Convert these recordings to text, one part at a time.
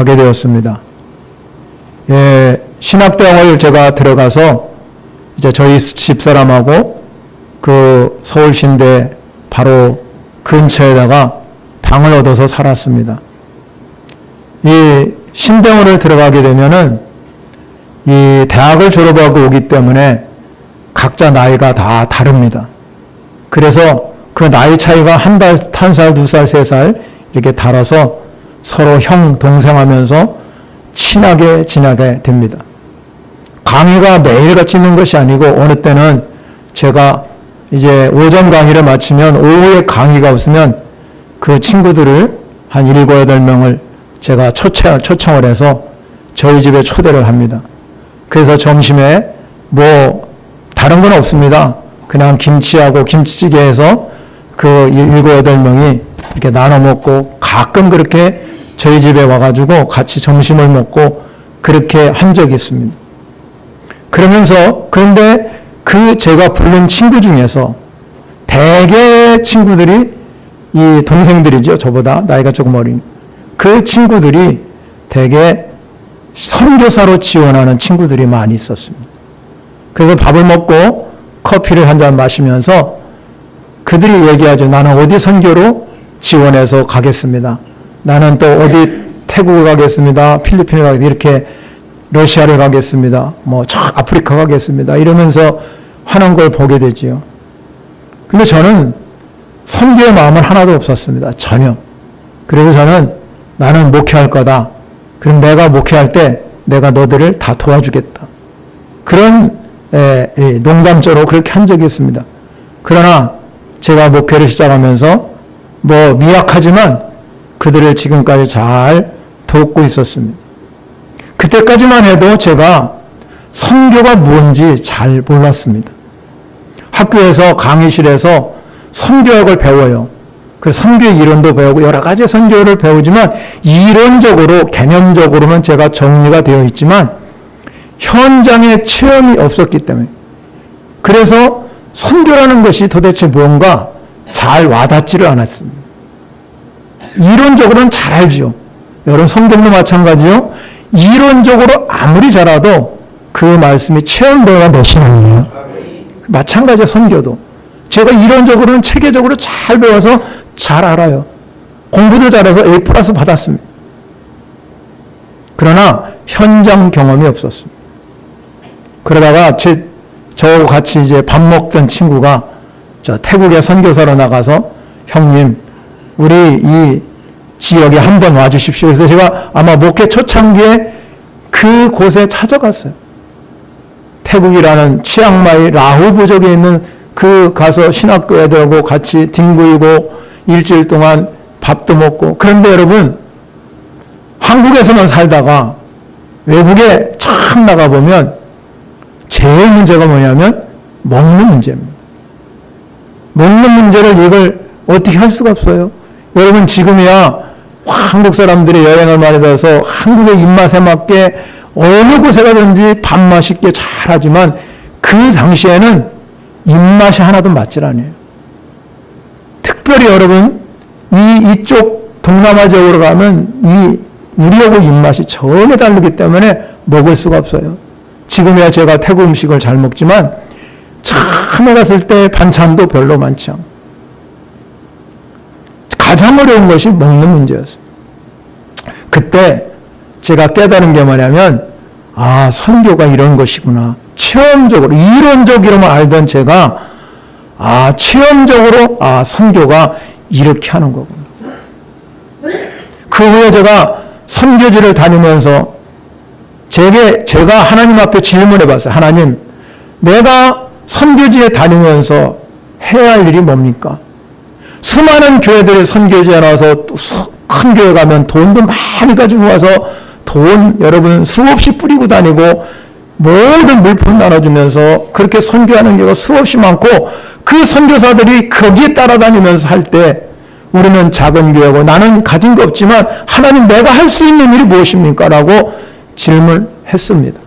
하게 되었습니다. 신학대학을 제가 들어가서 이제 저희 집사람하고 그 서울신대 바로 근처에다가 방을 얻어서 살았습니다. 이 신대원을 들어가게 되면은 이 대학을 졸업하고 오기 때문에 각자 나이가 다 다릅니다. 그래서 그 나이 차이가 한 살, 두 살, 세 살 이렇게 달아서 서로 형, 동생 하면서 친하게 지내게 됩니다. 강의가 매일같이 있는 것이 아니고 어느 때는 제가 이제 오전 강의를 마치면 오후에 강의가 없으면 그 친구들을 한 7, 8명을 제가 초청을 해서 저희 집에 초대를 합니다. 그래서 점심에 뭐 다른 건 없습니다. 그냥 김치하고 김치찌개 해서 그 7, 8명이 이렇게 나눠 먹고 가끔 그렇게 저희 집에 와가지고 같이 점심을 먹고 그렇게 한 적이 있습니다. 그러면서 그런데 그 제가 부른 친구 중에서 대개 친구들이 이 동생들이죠. 저보다 나이가 조금 어린 그 친구들이 대개 선교사로 지원하는 친구들이 많이 있었습니다. 그래서 밥을 먹고 커피를 한 잔 마시면서 그들이 얘기하죠. 나는 어디 선교로 지원해서 가겠습니다. 나는 또 어디 태국을 가겠습니다. 필리핀을 가겠습니다. 이렇게 러시아를 가겠습니다. 뭐 아프리카 가겠습니다. 이러면서 하는 걸 보게 되지요. 근데 저는 선교의 마음은 하나도 없었습니다. 전혀. 그래서 저는 나는 목회할 거다. 그럼 내가 목회할 때 내가 너들을 다 도와주겠다. 그런 농담조로 그렇게 한 적이 있습니다. 그러나 제가 목회를 시작하면서 뭐 미약하지만 그들을 지금까지 잘 돕고 있었습니다. 그때까지만 해도 제가 선교가 뭔지 잘 몰랐습니다. 학교에서 강의실에서 선교학을 배워요. 그 선교의 이론도 배우고 여러 가지 선교를 배우지만 이론적으로 개념적으로는 제가 정리가 되어 있지만 현장의 체험이 없었기 때문에 그래서 선교라는 것이 도대체 뭔가 잘 와닿지를 않았습니다. 이론적으로는 잘 알죠. 여러분 성경도 마찬가지요. 이론적으로 아무리 잘해도 그 말씀이 체험되어야 몇이 아니에요. 마찬가지예요. 선교도. 제가 이론적으로는 체계적으로 잘 배워서 잘 알아요. 공부도 잘해서 A+ 받았습니다. 그러나 현장 경험이 없었습니다. 그러다가 저하고 같이 이제 밥 먹던 친구가 저 태국에 선교사로 나가서 형님 우리 이 지역에 한번 와주십시오. 그래서 제가 아마 목회 초창기에 그곳에 찾아갔어요. 태국이라는 치앙마이 라후 부족에 있는 그 가서 신학교 애들하고 같이 뒹굴고 일주일 동안 밥도 먹고 그런데 여러분 한국에서만 살다가 외국에 참 나가보면 제일 문제가 뭐냐면 먹는 문제입니다. 먹는 문제를 이걸 어떻게 할 수가 없어요. 여러분 지금이야 한국 사람들이 여행을 많이 다녀서 한국의 입맛에 맞게 어느 곳에 가든지 밥 맛있게 잘하지만 그 당시에는 입맛이 하나도 맞질 않아요. 특별히 여러분 이쪽 동남아 지역으로 가면 우리하고 입맛이 전혀 다르기 때문에 먹을 수가 없어요. 지금이야 제가 태국 음식을 잘 먹지만 처음에 갔을 때 반찬도 별로 많지 않고 가장 어려운 것이 먹는 문제였어요. 그때 제가 깨달은 게 뭐냐면 선교가 이런 것이구나. 체험적으로 이론적으로만 알던 제가 체험적으로 선교가 이렇게 하는 거구나. 그 후에 제가 선교지를 다니면서 제가 하나님 앞에 질문해 봤어요. 하나님, 내가 선교지에 다니면서 해야 할 일이 뭡니까? 수많은 교회들이 선교지에 나와서 큰 교회 가면 돈도 많이 가지고 와서 돈 여러분 수없이 뿌리고 다니고 모든 물품 나눠주면서 그렇게 선교하는 경우가 수없이 많고 그 선교사들이 거기에 따라다니면서 할 때 우리는 작은 교회고 나는 가진 거 없지만 하나님 내가 할 수 있는 일이 무엇입니까? 라고 질문했습니다.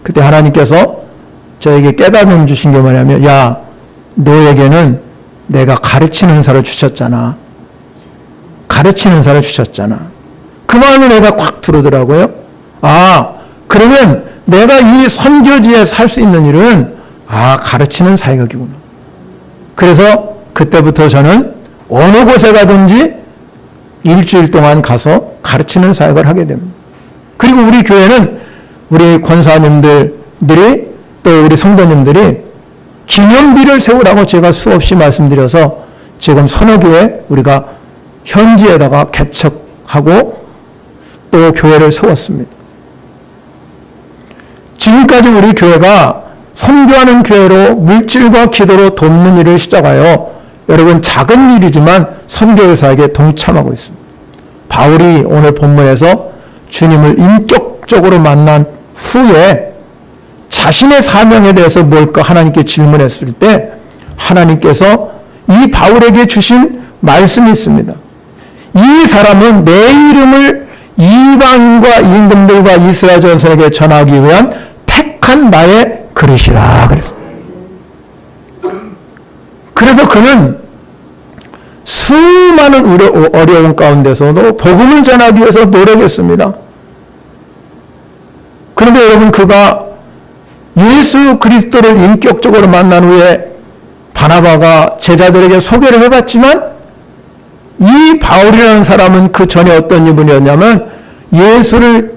그때 하나님께서 저에게 깨달음 주신 게 뭐냐면 야 너에게는 내가 가르치는 사를 주셨잖아. 가르치는 사를 주셨잖아. 그 마음이 내가 콱 들어오더라고요. 아, 그러면 내가 이 선교지에 살 수 있는 일은 가르치는 사역이구나. 그래서 그때부터 저는 어느 곳에 가든지 일주일 동안 가서 가르치는 사역을 하게 됩니다. 그리고 우리 교회는 우리 권사님들이 또 우리 성도님들이 기념비를 세우라고 제가 수없이 말씀드려서 지금 서너 교회 우리가 현지에다가 개척하고 또 교회를 세웠습니다. 지금까지 우리 교회가 선교하는 교회로 물질과 기도로 돕는 일을 시작하여 여러분 작은 일이지만 선교사에게 동참하고 있습니다. 바울이 오늘 본문에서 주님을 인격적으로 만난 후에 자신의 사명에 대해서 뭘까 하나님께 질문했을 때 하나님께서 이 바울에게 주신 말씀이 있습니다. 이 사람은 내 이름을 이방인과 임금들과 이스라엘 전선에게 전하기 위한 택한 나의 그릇이라 그랬습니다. 그래서 그는 수많은 어려움 가운데서도 복음을 전하기 위해서 노력했습니다. 그런데 여러분 그가 예수 그리스도를 인격적으로 만난 후에 바나바가 제자들에게 소개를 해봤지만 이 바울이라는 사람은 그 전에 어떤 인물이었냐면 예수를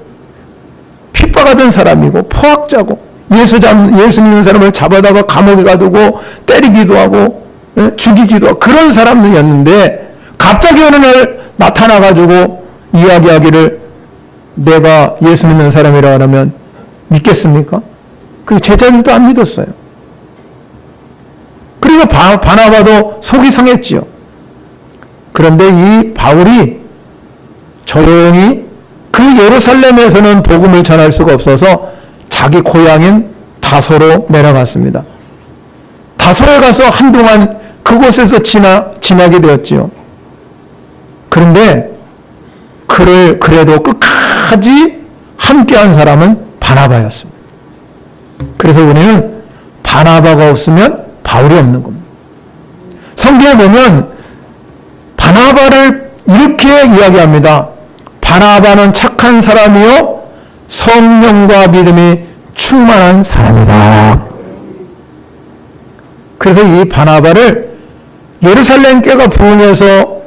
핍박하던 사람이고 포악자고 예수 믿는 사람을 잡아다가 감옥에 가두고 때리기도 하고 죽이기도 하고 그런 사람이었는데 갑자기 어느 날 나타나가지고 이야기하기를 내가 예수 믿는 사람이라 하면 믿겠습니까? 그 제자들도 안 믿었어요. 그리고 바나바도 속이 상했지요. 그런데 이 바울이 조용히 그 예루살렘에서는 복음을 전할 수가 없어서 자기 고향인 다소로 내려갔습니다. 다소에 가서 한동안 그곳에서 지나게 되었지요. 그런데 그를 그래도 끝까지 함께한 사람은 바나바였습니다. 그래서 우리는 바나바가 없으면 바울이 없는 겁니다. 성경에 보면 바나바를 이렇게 이야기합니다. 바나바는 착한 사람이요 성령과 믿음이 충만한 사람이다. 그래서 이 바나바를 예루살렘 교회가 부흥해서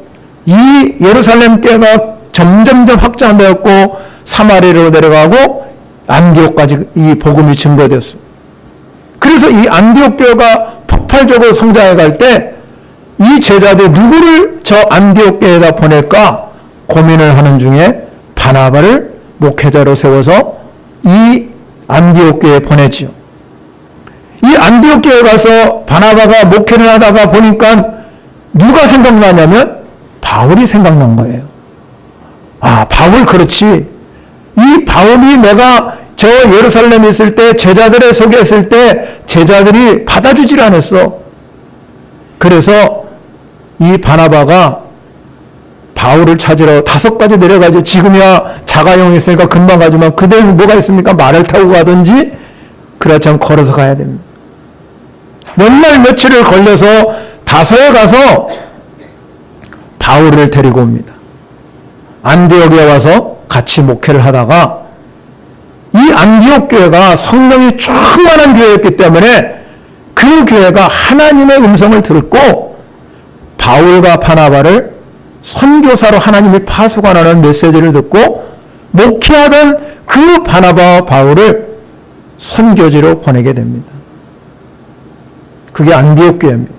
이 예루살렘 교회가 점점점 확장되었고 사마리아로 내려가고 안디옥까지 이 복음이 증거되었습니다. 그래서 이 안디옥 교회가 폭발적으로 성장해 갈 때 이 제자들 누구를 저 안디옥 교회에다 보낼까 고민을 하는 중에 바나바를 목회자로 세워서 이 안디옥 교회에 보내지요. 이 안디옥 교회에 가서 바나바가 목회를 하다가 보니까 누가 생각나냐면 바울이 생각난 거예요. 바울 그렇지. 이 바울이 내가 저 예루살렘에 있을 때 제자들에 소개했을 때 제자들이 받아주질 않았어. 그래서 이 바나바가 바울을 찾으러 5가지 내려가죠. 지금이야 자가용이 있으니까 금방 가지만 그대는 뭐가 있습니까? 말을 타고 가든지 그렇지 않으면 걸어서 가야 됩니다. 몇 날 며칠을 걸려서 다소에 가서 바울을 데리고 옵니다. 안디옥에 와서 같이 목회를 하다가 이 안디옥 교회가 성령이 충만한 교회였기 때문에 그 교회가 하나님의 음성을 듣고 바울과 바나바를 선교사로 하나님이 파수관하는 메시지를 듣고 목회하던 그 바나바와 바울을 선교지로 보내게 됩니다. 그게 안디옥 교회입니다.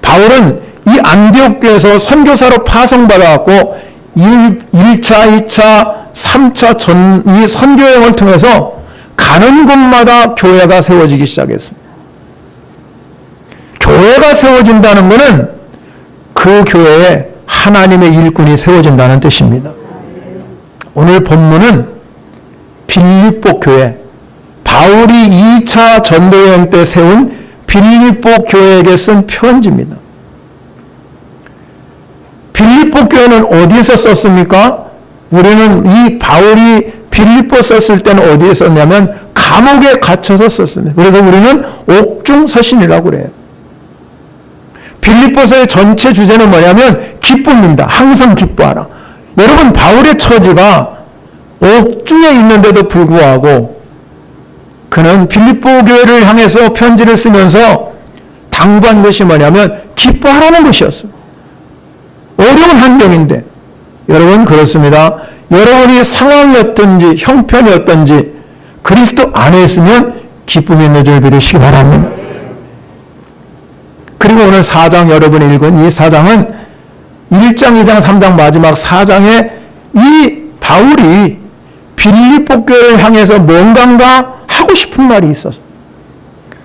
바울은 이 안디옥 교회에서 선교사로 파송받아갖고 1차, 2차, 3차 이 선교여행을 통해서 가는 곳마다 교회가 세워지기 시작했습니다. 교회가 세워진다는 것은 그 교회에 하나님의 일꾼이 세워진다는 뜻입니다. 오늘 본문은 빌립보 교회, 바울이 2차 전도여행 때 세운 빌립보 교회에게 쓴 편지입니다. 빌립보 교회는 어디에서 썼습니까? 우리는 이 바울이 빌립보 썼을 때는 어디에 썼냐면 감옥에 갇혀서 썼습니다. 그래서 우리는 옥중서신이라고 그래요. 빌립보서의 전체 주제는 뭐냐면 기쁨입니다. 항상 기뻐하라. 여러분, 바울의 처지가 옥중에 있는데도 불구하고 그는 빌립보 교회를 향해서 편지를 쓰면서 당부한 것이 뭐냐면 기뻐하라는 것이었어요. 어려운 환경인데 여러분, 그렇습니다. 여러분이 상황이 어떤지 형편이 어떤지 그리스도 안에 있으면 기쁨이 있는 줄 믿으시기 바랍니다. 그리고 오늘 4장 여러분이 읽은 이 4장은 1장, 2장, 3장 마지막 4장에 이 바울이 빌립보 교회를 향해서 뭔가 하고 싶은 말이 있었어요.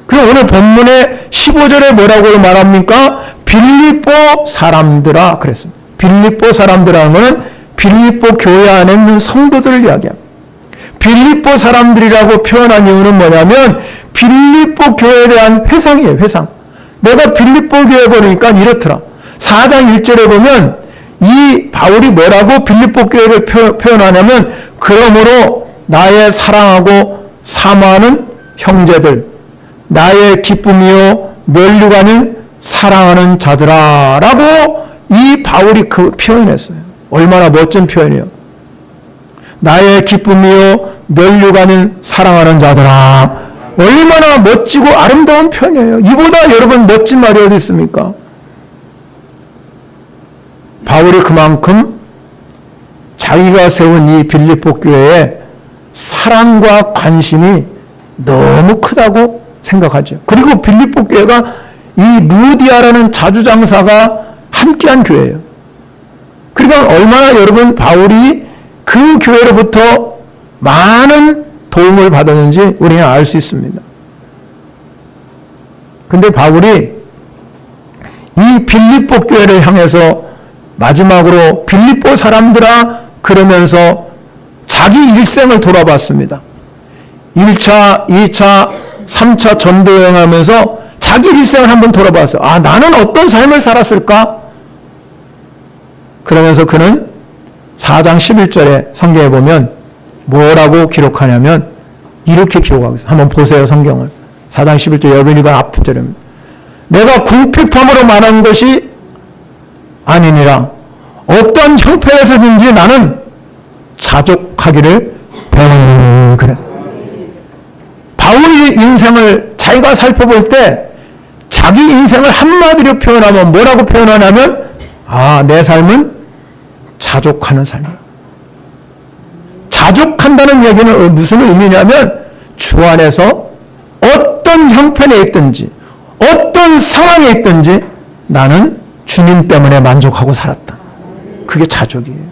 그럼 오늘 본문의 15절에 뭐라고 말합니까? 빌립보 사람들아 그랬습니다. 빌립보 사람들이라는 것은 빌립보 교회 안에 있는 성도들을 이야기합니다. 빌립보 사람들이라고 표현한 이유는 뭐냐면 빌립보 교회에 대한 회상이에요. 회상. 내가 빌립보 교회 보니까 이렇더라. 4장 1절에 보면 이 바울이 뭐라고 빌립보 교회를 표현하냐면 그러므로 나의 사랑하고 사모하는 형제들, 나의 기쁨이요 면류관을 사랑하는 자들아 라고 이 바울이 그 표현했어요. 얼마나 멋진 표현이에요. 나의 기쁨이요 면류관을 사랑하는 자들아. 얼마나 멋지고 아름다운 표현이에요. 이보다 여러분 멋진 말이 어디 있습니까? 바울이 그만큼 자기가 세운 이 빌립보 교회에 사랑과 관심이 너무 크다고 생각하죠. 그리고 빌립보 교회가 이 루디아라는 자주장사가 함께한 교회예요. 그러니까 얼마나 여러분 바울이 그 교회로부터 많은 도움을 받았는지 우리는 알 수 있습니다. 근데 바울이 이 빌립보 교회를 향해서 마지막으로 빌립보 사람들아 그러면서 자기 일생을 돌아봤습니다. 1차, 2차, 3차 전도 여행하면서 자기 일생을 한번 돌아봤어요. 아, 나는 어떤 삶을 살았을까? 그러면서 그는 4장 11절에 성경에 보면 뭐라고 기록하냐면 이렇게 기록하고 있어요. 한번 보세요, 성경을. 4장 11절 여러분이가 앞절입니다. 내가 궁핍함으로 말한 것이 아니니라. 어떤 형편에서든지 나는 자족하기를 배웠느니. 그래. 바울의 인생을 자기가 살펴볼 때 자기 인생을 한마디로 표현하면 뭐라고 표현하냐면 아, 내 삶은 자족하는 삶이야. 자족한다는 얘기는 무슨 의미냐면 주 안에서 어떤 형편에 있든지 어떤 상황에 있든지 나는 주님 때문에 만족하고 살았다. 그게 자족이에요.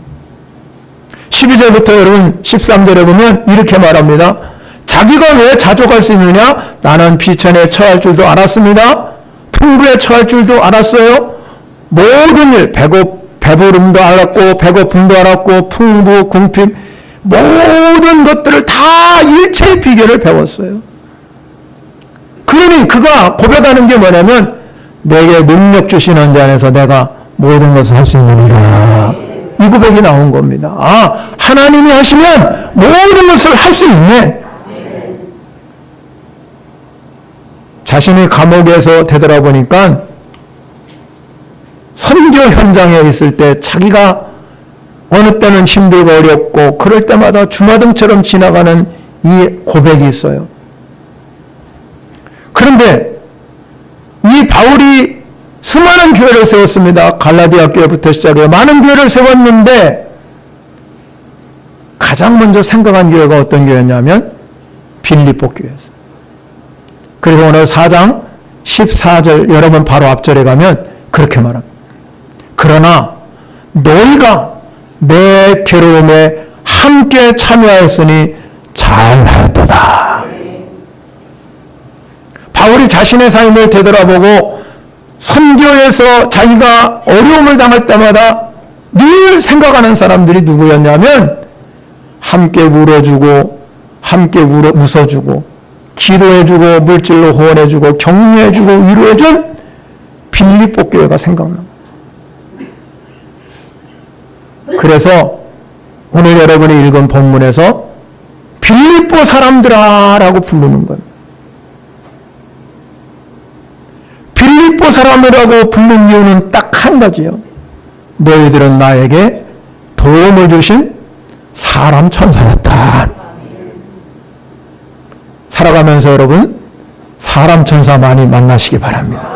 12절부터 여러분 13절에 보면 이렇게 말합니다. 자기가 왜 자족할 수 있느냐? 나는 비천에 처할 줄도 알았습니다. 풍부에 처할 줄도 알았어요. 모든 일, 배부름도 알았고 배고픔도 알았고 풍부, 궁핍 모든 것들을 다 일체의 비결을 배웠어요. 그러니 그가 고백하는 게 뭐냐면 내게 능력 주시는 자 안에서 내가 모든 것을 할 수 있느니라. 이 고백이 나온 겁니다. 아, 하나님이 하시면 모든 것을 할 수 있네. 자신이 감옥에서 되돌아보니까 선교 현장에 있을 때 자기가 어느 때는 힘들고 어렵고 그럴 때마다 주마등처럼 지나가는 이 고백이 있어요. 그런데 이 바울이 수많은 교회를 세웠습니다. 갈라디아 교회부터 시작해서 많은 교회를 세웠는데 가장 먼저 생각한 교회가 어떤 교회였냐면 빌립보 교회였어요. 그래서 오늘 4장 14절 여러분 바로 앞절에 가면 그렇게 말합니다. 그러나 너희가 내 괴로움에 함께 참여하였으니 잘하였도다. 바울이 자신의 삶을 되돌아보고 선교에서 자기가 어려움을 당할 때마다 늘 생각하는 사람들이 누구였냐면 함께 울어주고 함께 웃어주고 기도해주고 물질로 후원해주고 격려해주고 위로해준 빌립보 교회가 생각납니다. 그래서 오늘 여러분이 읽은 본문에서 빌립보 사람들아 라고 부르는 것. 빌립보 사람이라고 부르는 이유는 딱 한 가지요. 너희들은 나에게 도움을 주신 사람 천사였다. 살아가면서 여러분 사람 천사 많이 만나시기 바랍니다.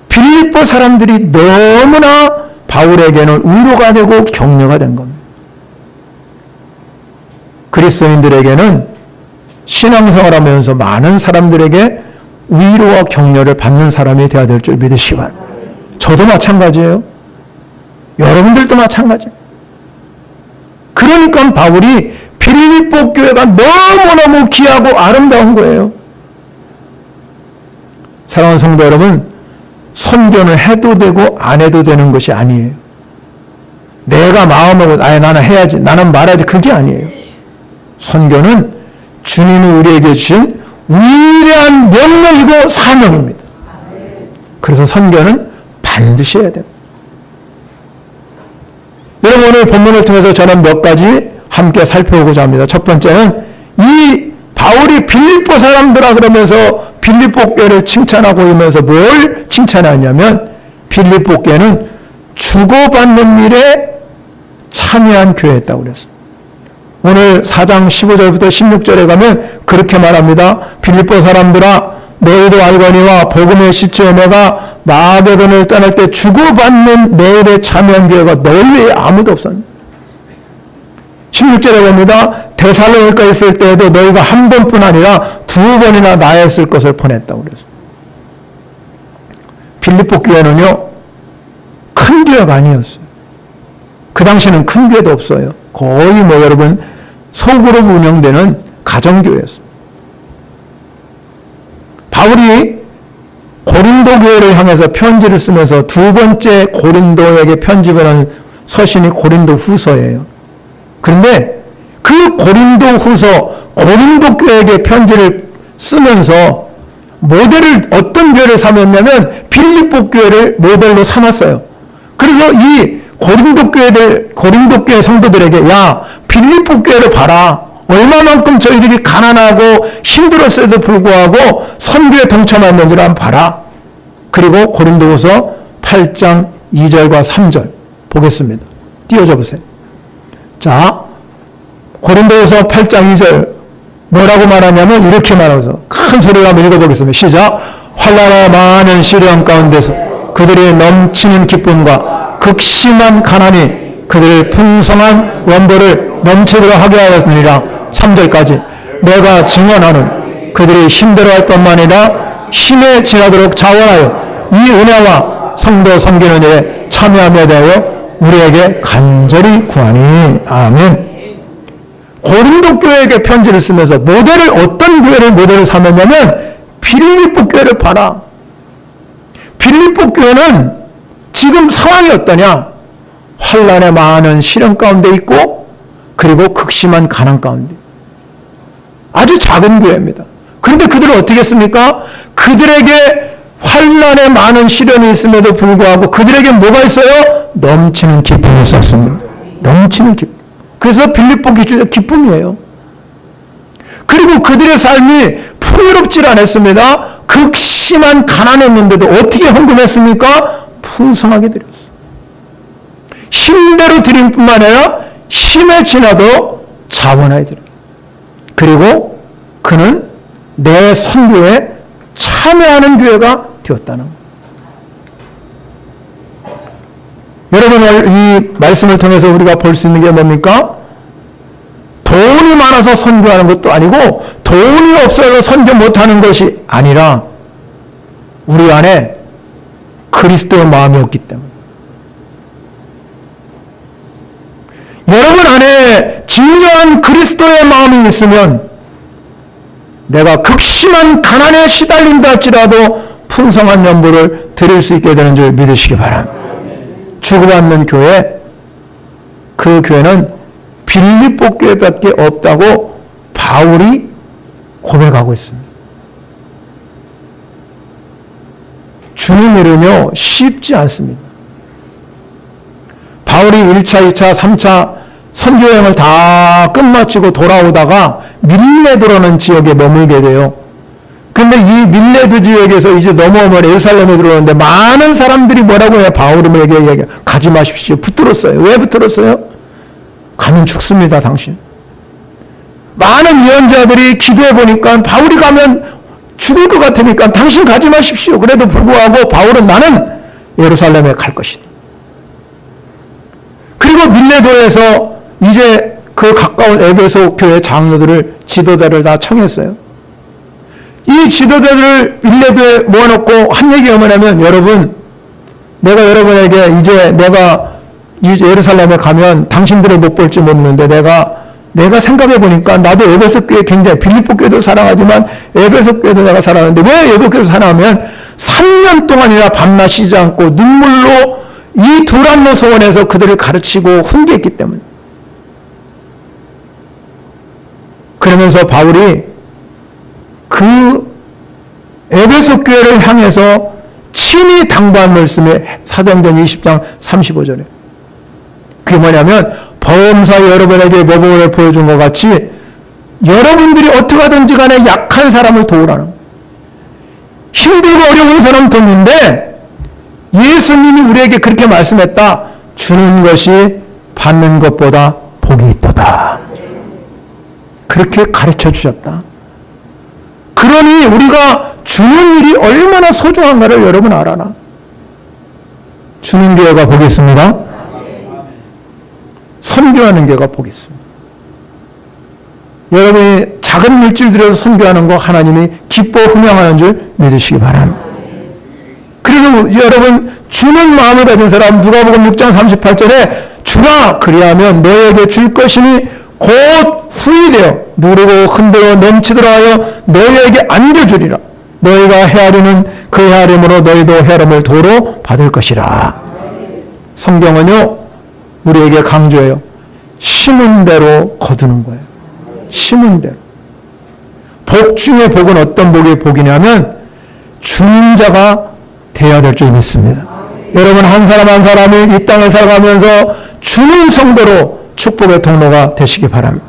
빌립보 사람들이 너무나 바울에게는 위로가 되고 격려가 된 겁니다. 그리스도인들에게는 신앙생활하면서 많은 사람들에게 위로와 격려를 받는 사람이 되어야 될 줄 믿으시기 바랍니다. 저도 마찬가지예요. 여러분들도 마찬가지예요. 그러니까 바울이 빌립보 교회가 너무너무 귀하고 아름다운 거예요. 사랑하는 성도 여러분, 선교는 해도 되고 안 해도 되는 것이 아니에요. 내가 마음으로 나는 해야지, 나는 말아야지, 그게 아니에요. 선교는 주님이 우리에게 주신 위대한 명령이고 사명입니다. 그래서 선교는 반드시 해야 됩니다. 여러분, 오늘 본문을 통해서 저는 몇 가지 함께 살펴보고자 합니다. 첫 번째는 이 바울이 빌립보 사람들아 그러면서 빌립보 교회를 칭찬하고 있면서 뭘 칭찬하냐면 빌립보 교회는 주고받는 일에 참여한 교회였다고 그랬습니다. 오늘 4장 15절부터 16절에 가면 그렇게 말합니다. 빌립보 사람들아 너희도 알거니와 복음의 시초에 내가 마게도를 떠날 때 주고받는 내 일에 참여한 교회가 너희 외에 아무도 없었는데 16절에 봅니다. 데살로니가에 있을 때에도 너희가 한 번뿐 아니라 두 번이나 나에 있을 것을 보냈다고 그랬어요. 빌립보 교회는요, 큰 교회가 아니었어요. 그 당시에는 큰 교회도 없어요. 거의 여러분, 소그룹 운영되는 가정교회였어요. 바울이 고린도 교회를 향해서 편지를 쓰면서 두 번째 고린도에게 편집을 한 서신이 고린도 후서예요. 그런데 그 고린도 후서, 고린도 교회에게 편지를 쓰면서 모델을, 어떤 교회를 삼았냐면 빌립보 교회를 모델로 삼았어요. 그래서 이 고린도 교회 성도들에게 야, 빌립보 교회를 봐라. 얼마만큼 저희들이 가난하고 힘들었어도 불구하고 선교에 동참했는지를 한번 봐라. 그리고 고린도후서 8장 2절과 3절 보겠습니다. 띄워줘 보세요. 자, 고린도후서 8장 2절 뭐라고 말하냐면 이렇게 말하면서 큰 소리로 한번 읽어보겠습니다. 시작. 환난과 많은 시련 가운데서 그들의 넘치는 기쁨과 극심한 가난이 그들의 풍성한 원보를 넘치도록 하게 하였느니라. 3절까지 내가 증언하는 그들이 힘들어할 뿐만 아니라 힘에 지나도록 자원하여 이 은혜와 성도 섬기는 일에 참여하며 대하여 우리에게 간절히 구하니. 아멘. 고린도 교회에게 편지를 쓰면서 모델을, 어떤 교회를 모델을 삼았냐면 빌립보 교회를 봐라. 빌립보 교회는 지금 상황이 어떠냐? 환난의 많은 시련 가운데 있고 그리고 극심한 가난 가운데, 아주 작은 교회입니다. 그런데 그들은 어떻게 했습니까? 그들에게 환난의 많은 시련이 있음에도 불구하고 그들에게 뭐가 있어요? 넘치는 기쁨이 있었습니다. 넘치는 기쁨. 그래서 빌립보 기준의 기쁨이에요. 그리고 그들의 삶이 풍요롭지 않았습니다. 극심한 가난했는데도 어떻게 헌금했습니까? 풍성하게 드렸어요. 힘대로 드린 뿐만 아니라 힘에 지나도 자원하게 드려요. 그리고 그는 내 선교에 참여하는 교회가 되었다는 거예요. 여러분, 이 말씀을 통해서 우리가 볼 수 있는 게 뭡니까? 돈이 많아서 선교하는 것도 아니고 돈이 없어서 선교 못하는 것이 아니라 우리 안에 그리스도의 마음이 없기 때문에, 여러분 안에 진정한 그리스도의 마음이 있으면 내가 극심한 가난에 시달린다 할지라도 풍성한 연보를 드릴 수 있게 되는 줄 믿으시기 바랍니다. 주고받는 교회, 그 교회는 빌립보 교회밖에 없다고 바울이 고백하고 있습니다. 주님 일은요 쉽지 않습니다. 바울이 1차, 2차, 3차 선교여행을 다 끝마치고 돌아오다가 밀레도라는 지역에 머물게 돼요. 근데 이 밀레드 지역에서 이제 넘어오면 예루살렘에 들어오는데 많은 사람들이 뭐라고 해요? 바울에게 얘기해요. 가지 마십시오. 붙들었어요. 왜 붙들었어요? 가면 죽습니다, 당신. 많은 예언자들이 기도해 보니까 바울이 가면 죽을 것 같으니까 당신 가지 마십시오. 그래도 불구하고 바울은 나는 예루살렘에 갈 것이다. 그리고 밀레도에서 이제 그 가까운 에베소 교회 장로들을 지도자를 다 청했어요. 이 지도자들을 밀레도에 모아놓고 한 얘기가 뭐냐면, 여러분, 내가 여러분에게 이제 내가 예루살렘에 가면 당신들을 못 볼지 모르는데 내가 생각해 보니까 나도 에베소 교회 굉장히 빌립보 교회도 사랑하지만 에베소 교회도 내가 사랑하는데 왜 에베소 교회도 사랑하면 3년 동안이나 밤낮 쉬지 않고 눈물로 이 두란노 소원에서 그들을 가르치고 훈계했기 때문에. 그러면서 바울이 그 에베소 교회를 향해서 친히 당부한 말씀이 사도행전 20장 35절에 그게 뭐냐면, 범사 여러분에게 모범을 보여준 것 같이 여러분들이 어떻게 하든지 간에 약한 사람을 도우라는, 힘들고 어려운 사람 돕는데 예수님이 우리에게 그렇게 말씀했다. 주는 것이 받는 것보다 복이 있도다. 그렇게 가르쳐 주셨다. 그러니 우리가 주는 일이 얼마나 소중한가를 여러분 알아라. 주는 교회가 복이 있습니다. 선교하는 교회가 복이 있습니다. 여러분이 작은 물질 들여서 선교하는 거 하나님이 기뻐 흥명하는 줄 믿으시기 바랍니다. 그래서 여러분, 주는 마음을 가진 사람, 누가복음 6장 38절에 주라 그리하면 너에게 줄 것이니 곧 후이되어 누르고 흔들어 넘치도록 하여 너희에게 안겨주리라. 너희가 헤아리는 그 헤아림으로 너희도 헤아림을 도로 받을 것이라. 성경은요 우리에게 강조해요. 심은 대로 거두는 거예요. 심은 대로. 복 중에 복은 어떤 복이 복이냐면 주는 자가 되어야 될 줄 믿습니다. 여러분, 한 사람 한 사람이 이 땅을 살아가면서 주는 성도로 축복의 통로가 되시기 바랍니다.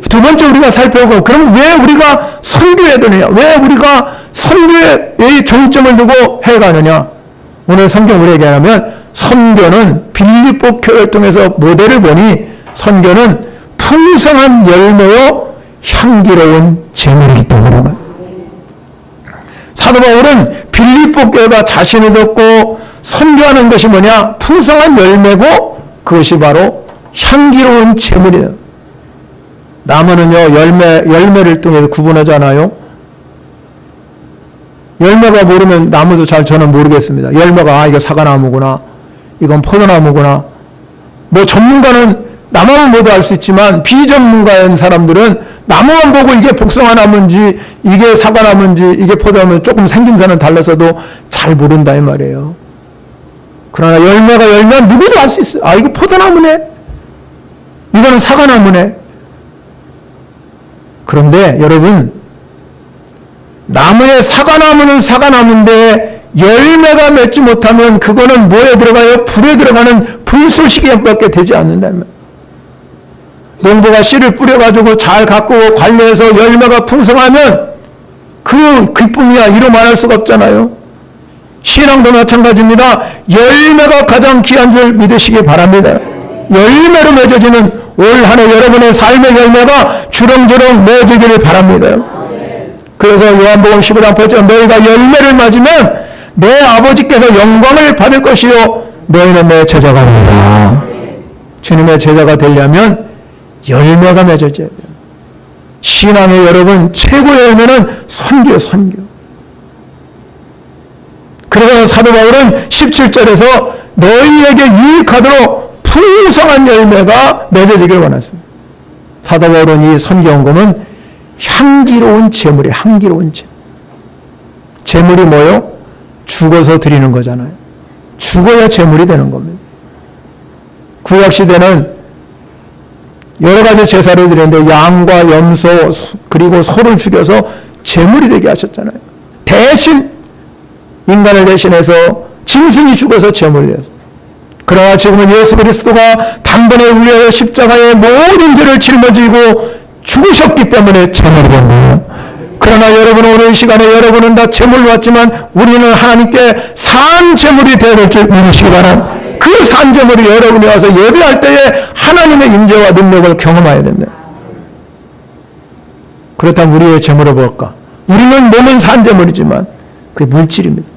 두 번째 우리가 살펴보고, 그럼 왜 우리가 선교해야 되느냐? 왜 우리가 선교에 중점을 두고 해가느냐? 오늘 성경 우리에게 하면 선교는 빌립보 교회를 통해서 모델을 보니 선교는 풍성한 열매요 향기로운 제물이기 때문에 사도 바울은 빌립보 교회가 자신을 듣고 선교하는 것이 뭐냐? 풍성한 열매고 그것이 바로 향기로운 제물이에요. 나무는요 열매를 통해서 구분하잖아요. 열매가 모르면 나무도 잘 저는 모르겠습니다. 열매가 이거 사과나무구나, 이건 포도나무구나. 뭐 전문가는 나무만 모두 알 수 있지만 비전문가인 사람들은 나무만 보고 이게 복숭아 나무인지 이게 사과나무인지 이게 포도나무인지 조금 생김새는 달라서도 잘 모른다 이 말이에요. 그러나 열매가 열면 누구도 알 수 있어요. 아, 이거 포도나무네, 이거는 사과나무네. 그런데 여러분, 나무의 사과나무는 사과나무인데 열매가 맺지 못하면 그거는 뭐에 들어가요? 불에 들어가는 불쏘시개밖에 되지 않는다. 농부가 씨를 뿌려가지고 잘 가꾸고 관리해서 열매가 풍성하면 그 기쁨이야 이루 말할 수가 없잖아요. 신앙도 마찬가지입니다. 열매가 가장 귀한 줄 믿으시기 바랍니다. 열매로 맺어지는 올 한 해 여러분의 삶의 열매가 주렁주렁 맺어지기를 바랍니다. 그래서 요한복음 15장 8절 너희가 열매를 맞으면 내 아버지께서 영광을 받을 것이요 너희는 내 제자가 되리라. 주님의 제자가 되려면 열매가 맺어져야 돼요. 신앙의 여러분 최고의 열매는 선교예요. 선교. 그래서 사도 바울은 17절에서 너희에게 유익하도록 풍성한 열매가 맺어지기를 원했습니다. 사도 바울은 이 선교헌금은 향기로운 제물이에요. 향기로운 제물. 제물이 뭐요? 죽어서 드리는 거잖아요. 죽어야 제물이 되는 겁니다. 구약시대는 여러 가지 제사를 드렸는데 양과 염소 그리고 소를 죽여서 제물이 되게 하셨잖아요. 대신 인간을 대신해서 짐승이 죽어서 제물이 되어서. 그러나 지금은 예수 그리스도가 단번에 우리의 십자가의 모든 죄를 짊어지고 죽으셨기 때문에 제물이 된 거예요. 그러나 여러분 오늘 시간에 여러분은 다 제물을 왔지만 우리는 하나님께 산 제물이 되어야 될 줄 믿으시기 바랍니다. 그 산 제물이 여러분이 와서 예배할 때에 하나님의 임재와 능력을 경험해야 된다. 그렇다면 우리의 제물을 볼까? 우리는 몸은 산 제물이지만 그게 물질입니다.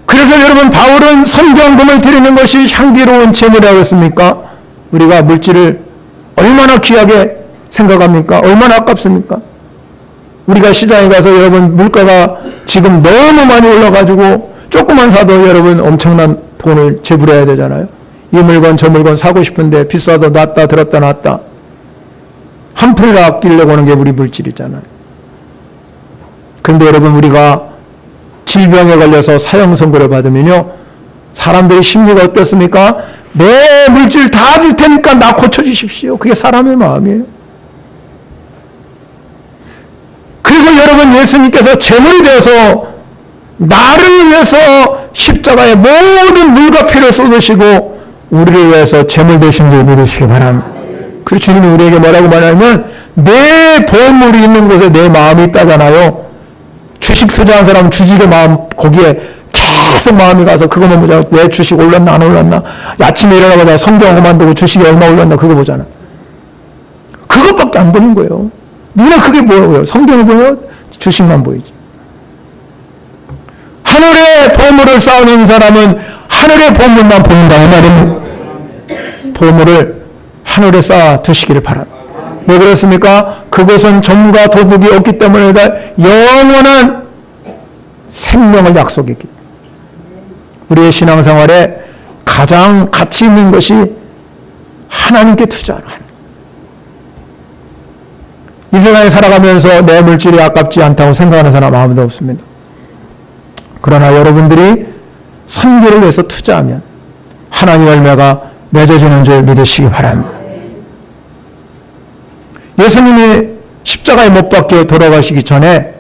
그래서 여러분 바울은 성경금을 드리는 것이 향기로운 제물이라고 했습니까? 우리가 물질을 얼마나 귀하게 생각합니까? 얼마나 아깝습니까? 우리가 시장에 가서 여러분 물가가 지금 너무 많이 올라가지고 조금만 사도 여러분 엄청난 돈을 지불해야 되잖아요. 이 물건 저 물건 사고 싶은데 비싸도 놨다 들었다 놨다 한 푼을 아끼려고 하는 게 우리 물질이잖아요. 그런데 여러분 우리가 질병에 걸려서 사형 선고를 받으면요 사람들의 심리가 어떻습니까? 내 물질 다 줄 테니까 나 고쳐주십시오. 그게 사람의 마음이에요. 그래서 여러분 예수님께서 제물이 되어서 나를 위해서 십자가에 모든 물과 피를 쏟으시고 우리를 위해서 제물 되신 줄 믿으시기 바랍니다. 그래서 주님이 우리에게 뭐라고 말하냐면 내 보물이 있는 곳에 내 마음이 있다잖아요. 주식 투자한 사람은 주식의 마음 거기에 계속 마음이 가서 그거만 보자. 내 주식 올랐나 안 올랐나. 아침에 일어나보자 성경 그만두고 주식이 얼마 올랐나 그거 보잖아. 그것밖에 안 보는 거예요. 누가 그게 뭐예요? 성경이 보여? 주식만 보이지. 하늘의 보물을 쌓는 사람은 하늘의 보물만 보인다 이 말입니다. 보물을 하늘에 쌓아 두시기를 바랍니다. 왜 그렇습니까? 그것은 점과 도둑이 없기 때문에 영원한 생명을 약속했기 때문에 우리의 신앙생활에 가장 가치 있는 것이 하나님께 투자하는 하나님. 이 세상에 살아가면서 내 물질이 아깝지 않다고 생각하는 사람 아무도 없습니다. 그러나 여러분들이 선교를 위해서 투자하면 하나님의 열매가 맺어지는 줄 믿으시기 바랍니다. 예수님이 십자가에 못 박혀 돌아가시기 전에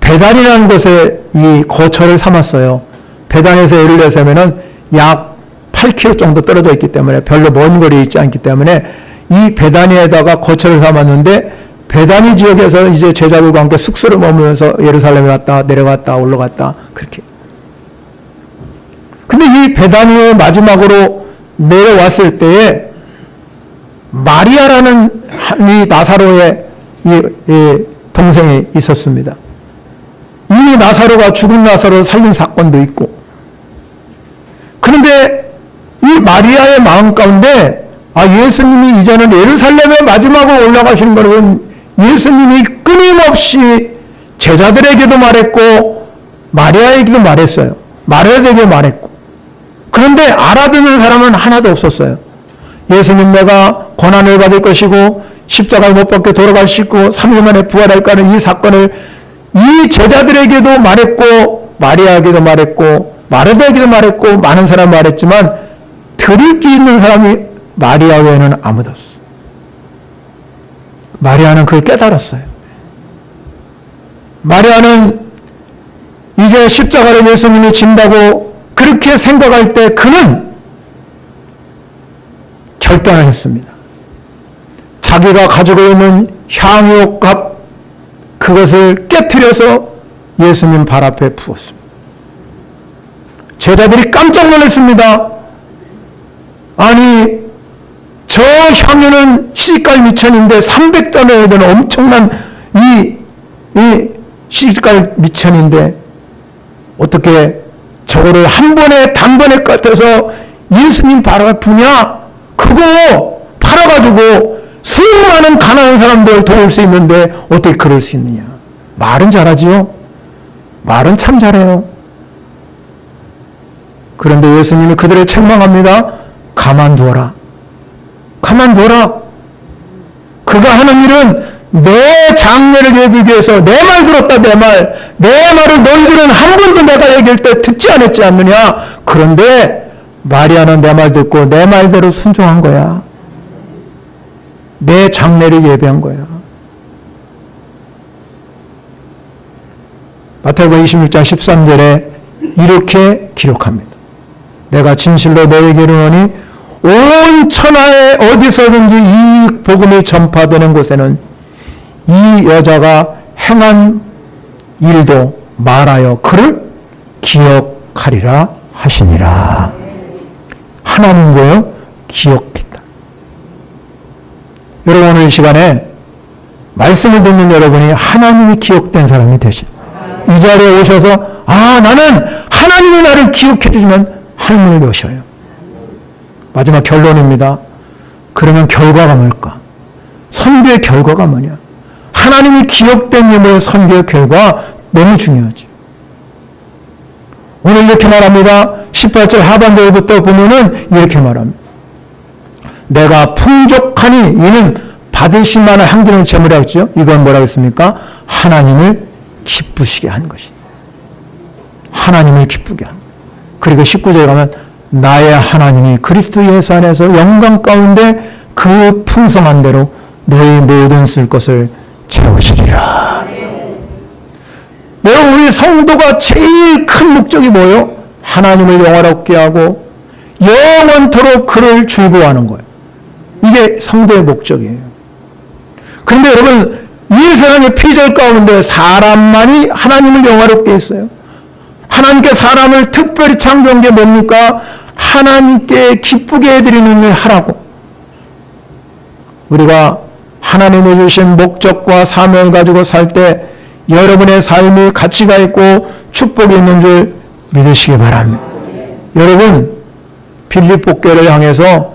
베단이라는 곳에 이 거처를 삼았어요. 베단에서 예루살렘에는 약 8km 정도 떨어져 있기 때문에 별로 먼 거리에 있지 않기 때문에 이 베다니에다가 거처를 삼았는데 베다니 지역에서 이제 제자들과 함께 숙소를 머물면서 예루살렘에 갔다 내려갔다 올라갔다 그렇게. 근데 이 베다니에 마지막으로 내려왔을 때에 마리아라는 이 나사로의 이 동생이 있었습니다. 이미 나사로가 죽은 나사로를 살린 사건도 있고. 그런데 이 마리아의 마음 가운데 예수님이 이제는 예루살렘에 마지막으로 올라가시는 것은 예수님이 끊임없이 제자들에게도 말했고 마리아에게도 말했어요. 마리아에게 말했고. 그런데 알아듣는 사람은 하나도 없었어요. 예수님 내가 고난을 받을 것이고 십자가에 못 박혀 돌아가시고 3일 만에 부활할까는 이 사건을 이 제자들에게도 말했고 마리아에게도 말했고 마르다에게도 말했고 많은 사람이 말했지만 들을 게 있는 사람이 마리아 외에는 아무도 없어요. 마리아는 그걸 깨달았어요. 마리아는 이제 십자가를 예수님이 진다고 그렇게 생각할 때 그는 결단을 했습니다. 자기가 가지고 있는 향유값 그것을 깨트려서 예수님 발 앞에 부었습니다. 제자들이 깜짝 놀랐습니다. 아니 저 향유는 시집갈 미천인데 300단어에 되는 엄청난 이 시집갈 미천인데 어떻게 저거를 한 번에 단번에 까서 예수님 발 앞에 부냐? 그거 팔아가지고 수많은 가난한 사람들을 도울 수 있는데 어떻게 그럴 수 있느냐? 말은 잘하지요. 말은 참 잘해요. 그런데 예수님이 그들을 책망합니다. 가만두어라. 가만두어라. 그가 하는 일은 내 장례를 예비하기 위해서 내 말 들었다 내 말을 너희들은 한 번도 내가 얘기할 때 듣지 않았지 않느냐. 그런데 마리아는 내 말 듣고 내 말대로 순종한 거야. 내 장례를 예비한 거야. 마태복음 26장 13절에 이렇게 기록합니다. 내가 진실로 너희에게 이르노니 온 천하에 어디서든지 이 복음이 전파되는 곳에는 이 여자가 행한 일도 말하여 그를 기억하리라 하시니라. 하나님 뭐요? 기억했다. 여러분 오늘 이 시간에 말씀을 듣는 여러분이 하나님이 기억된 사람이 되십니다. 이 자리에 오셔서 나는 하나님이 나를 기억해 주시면 하나님을 여셔요. 마지막 결론입니다. 그러면 결과가 뭘까? 선교의 결과가 뭐냐? 하나님이 기억된 일의 선교의 결과 너무 중요하지. 오늘 이렇게 말합니다. 18절 하반절부터 보면은 이렇게 말합니다. 내가 풍족하니 이는 받으실 만한 향기는 제물이라고 했죠. 이건 뭐라고 했습니까? 하나님을 기쁘시게 한 것이다. 하나님을 기쁘게 한 것. 그리고 19절에 가면 나의 하나님이 그리스도 예수 안에서 영광 가운데 그 풍성한 대로 너희 모든 쓸 것을 채우시리라. 여러분 우리 성도가 제일 큰 목적이 뭐예요? 하나님을 영화롭게 하고 영원토록 그를 즐거워하는 거예요. 이게 성도의 목적이에요. 그런데 여러분 이 세상의 피절 가운데 사람만이 하나님을 영화롭게 했어요. 하나님께 사람을 특별히 창조한 게 뭡니까? 하나님께 기쁘게 해드리는 일 하라고. 우리가 하나님이 주신 목적과 사명을 가지고 살 때 여러분의 삶이 가치가 있고 축복이 있는 줄 믿으시기 바랍니다. 여러분 빌립보 교회를 향해서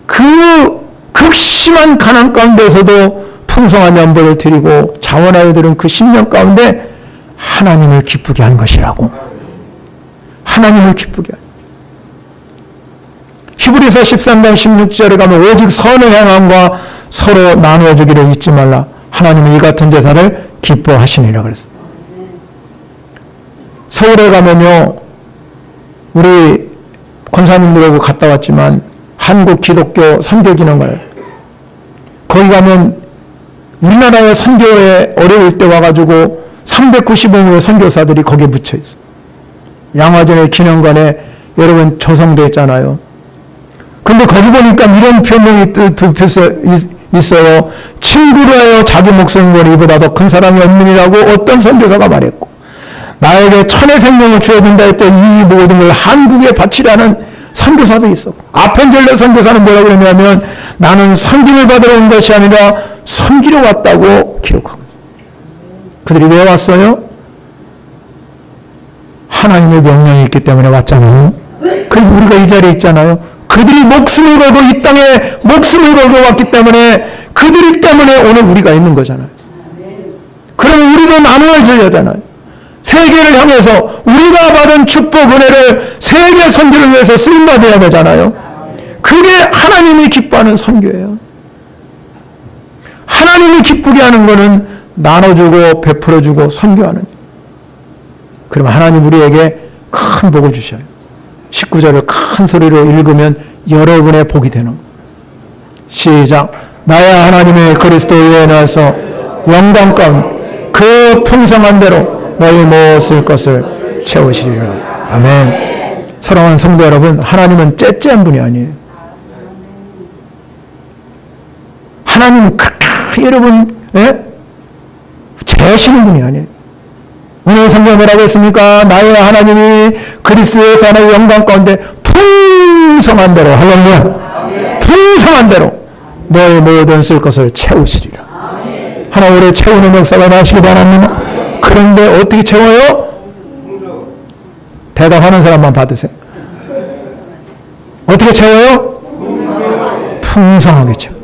그 극심한 가난 가운데서도 풍성한 연보를 드리고 자원하여 드린 그 10년 가운데 하나님을 기쁘게 한 것이라고. 하나님을 기쁘게 한. 히브리서 13장 16절에 가면 오직 선을 행함과 서로 나누어주기를 잊지 말라. 하나님은 이 같은 제사를 기뻐하시니라 그랬어요. 서울에 가면요 우리 권사님들하고 갔다 왔지만 한국 기독교 선교기능을 거기 가면 우리나라의 선교에 어려울 때 와가지고 395명의 선교사들이 거기에 묻혀 있어요. 양화전의 기념관에 여러분 조성되어 있잖아요. 근데 거기 보니까 이런 표명이 있어요. 친구로 하여 자기 목숨을 이보다 더 큰 사랑이 없느니라고 어떤 선교사가 말했고, 나에게 천의 생명을 주어준다 했던 이 모든 걸 한국에 바치라는 선교사도 있었고, 아펜젤레 선교사는 뭐라고 그러냐면 나는 선김을 받으러 온 것이 아니라 섬기러 왔다고 기록하고, 그들이 왜 왔어요? 하나님의 명령이 있기 때문에 왔잖아요. 그래서 우리가 이 자리에 있잖아요. 그들이 목숨을 걸고 이 땅에 목숨을 걸고 왔기 때문에 그들이 때문에 오늘 우리가 있는 거잖아요. 그러면 우리도 나누어져야 하잖아요. 세계를 향해서 우리가 받은 축복 은혜를 세계 선교를 위해서 쓰임받아야 되잖아요. 그게 하나님이 기뻐하는 선교예요. 하나님이 기쁘게 하는 거는 나눠주고 베풀어주고 선교하는. 그러면 하나님 우리에게 큰 복을 주셔요. 19절을 큰 소리로 읽으면 여러분의 복이 되는 거예요. 시작. 나의 하나님의 그리스도에 나서 영광 가운데 그 풍성한 대로 너희 모을 것을 채우시리라. 아멘. 사랑하는 성도 여러분, 하나님은 째째한 분이 아니에요. 하나님은 그렇게 여러분 재시는 분이 아니에요. 오늘 성경에 뭐라고 했습니까? 나의 하나님이 그리스도에서 하나의 영광 가운데 풍성한 대로, 할렐루야, 풍성한 대로 너의 모든 쓸 것을 채우시리라. 하나 오래 채우는 역사가 나시기 바랍니다. 그런데 어떻게 채워요? 대답하는 사람만 받으세요. 어떻게 채워요? 풍성하게 채워.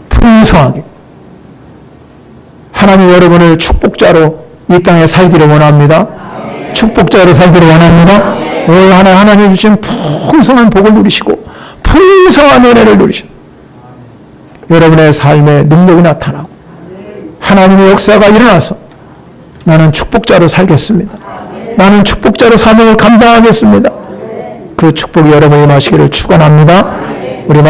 풍성하게. 하나님 여러분을 축복자로 이 땅에 살기를 원합니다. 축복자로 살기를 원합니다. 올 하나님 주신 풍성한 복을 누리시고 풍성한 은혜를 누리시고 여러분의 삶에 능력이 나타나고 하나님의 역사가 일어나서 나는 축복자로 살겠습니다. 나는 축복자로 사명을 감당하겠습니다. 그 축복이 여러분이 마시기를 축원합니다.